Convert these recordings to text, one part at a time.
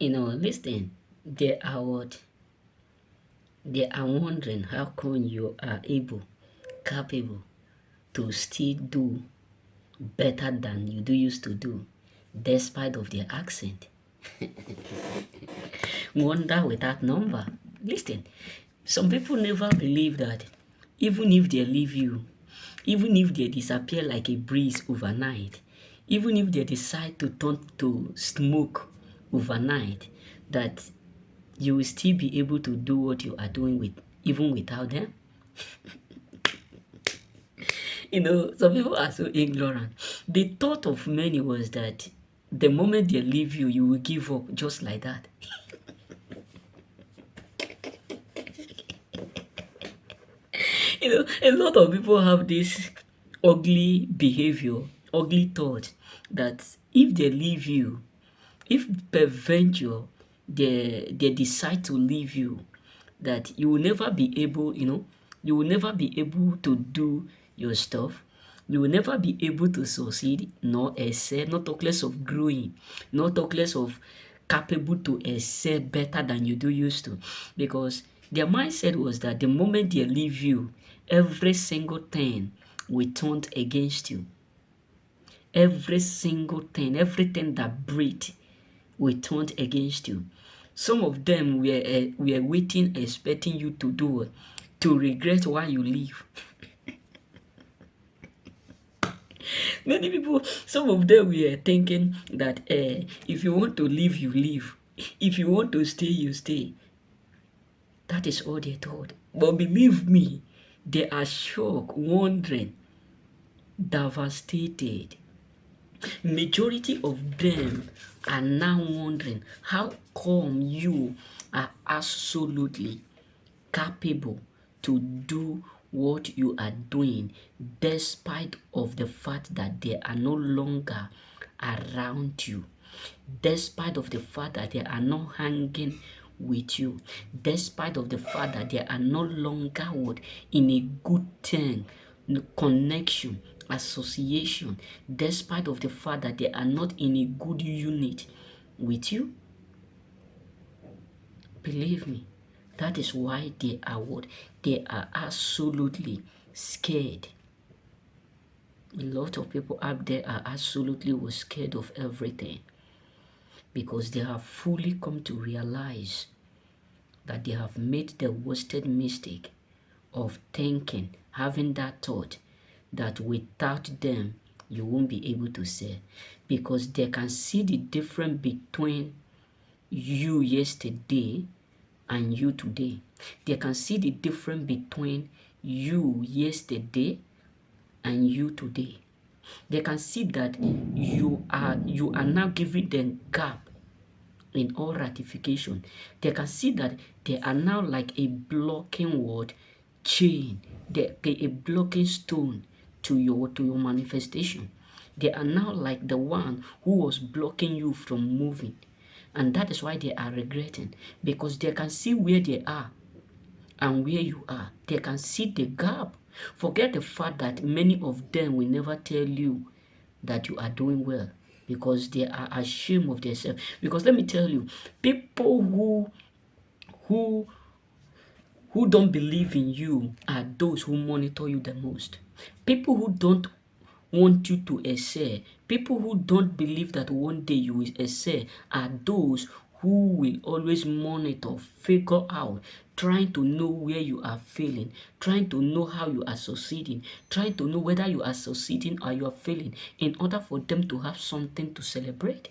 Listen, they are what? They are wondering how come you are capable to still do better than you do used to do, despite of their accent. Wonder without number. Listen, some people never believe that even if they leave you, even if they disappear like a breeze overnight, even if they decide to turn to smoke overnight, that you will still be able to do what you are doing with even without them. Some people are so ignorant. The thought of many was that the moment they leave you, you will give up just like that. A lot of people have this ugly behavior, ugly thought that if they leave you, if peradventure they decide to leave you, that you will never be able, you will never be able to do your stuff. You will never be able to succeed, nor excel, not talk less of growing, not talk less of capable to excel better than you do used to. Because their mindset was that the moment they leave you, every single thing will turn against you. Every single thing, everything that breathed will turn against you. Some of them were waiting, expecting you to do it, to regret why you leave. Many people, some of them were thinking that if you want to leave, you leave. If you want to stay, you stay. That is all they thought. But believe me, they are shocked, wondering, devastated. Majority of them are now wondering how come you are absolutely capable to do what you are doing despite of the fact that they are no longer around you, despite of the fact that they are not hanging with you, despite of the fact that they are no longer what in a good thing, connection, association, despite of the fact that they are not in a good unit with you. Believe me, that is why they are what? They are absolutely scared. A lot of people out there are absolutely scared of everything because they have fully come to realize that they have made the worst mistake of thinking, having that thought that without them you won't be able to sell, because they can see the difference between you yesterday and you today. They can see the difference between you yesterday and you today. They can see that you are now giving them gap in all ratification. They can see that they are now like a blocking word chain, a blocking stone to your manifestation. They are now like the one who was blocking you from moving. And that is why they are regretting, because they can see where they are and where you are. They can see the gap. Forget the fact that many of them will never tell you that you are doing well because they are ashamed of themselves. Because let me tell you, people who who don't believe in you are those who monitor you the most. People who don't want you to excel, people who don't believe that one day you will excel are those who will always monitor, figure out, trying to know where you are failing, trying to know how you are succeeding, trying to know whether you are succeeding or you are failing, in order for them to have something to celebrate,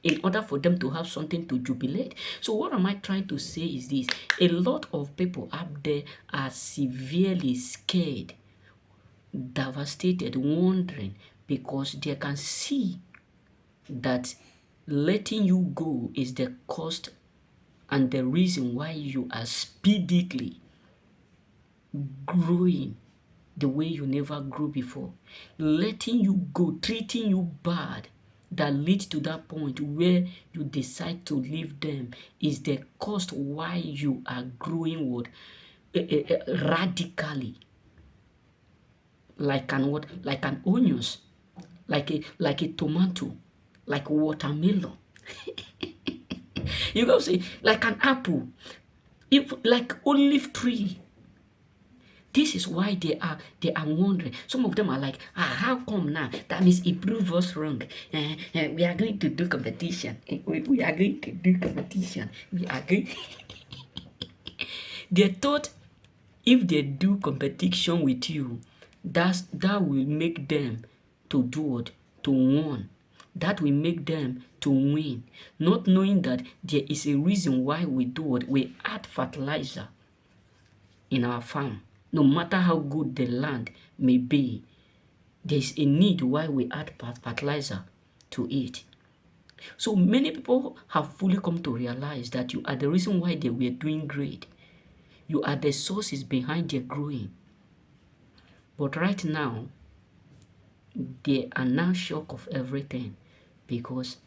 in order for them to have something to jubilate. So what am I trying to say is this: a lot of people out there are severely scared, devastated, wondering, because they can see that letting you go is the cost and the reason why you are speedily growing the way you never grew before. Letting you go, treating you bad, that leads to that point where you decide to leave them is the cost why you are growing what? Radically, like an what? Like an onions, like a tomato, like watermelon. You go say, like an apple, if like olive tree. This is why they are wondering. Some of them are like, how come now? That means it proved us wrong. We are going to do competition. We are going to do competition. We are going. They thought if they do competition with you, that will make them to do what? To win. That will make them to win. Not knowing that there is a reason why we do what? We add fertilizer in our farm. No matter how good the land may be, there's a need why we add fertilizer to it. So many people have fully come to realize that you are the reason why they were doing great. You are the sources behind their growing. But right now, they are now shocked of everything because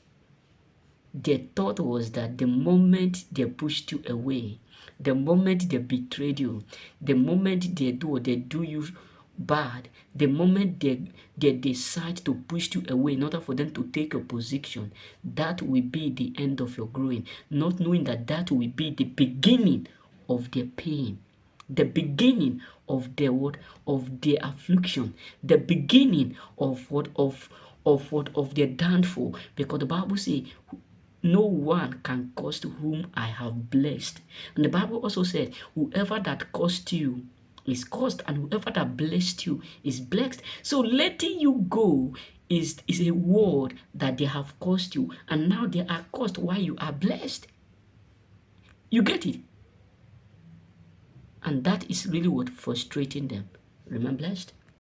their thought was that the moment they pushed you away, the moment they betrayed you, the moment they do you bad, the moment they decide to push you away in order for them to take your position, that will be the end of your growing, not knowing that that will be the beginning of their pain, the beginning of their what? Of their affliction, the beginning of what? Of their downfall. Because the Bible says, no one can curse whom I have blessed. And the Bible also said, whoever that cursed you is cursed, and whoever that blessed you is blessed. So letting you go is a word that they have cursed you, and now they are cursed while you are blessed. You get it? And that is really what frustrating them. Remain blessed.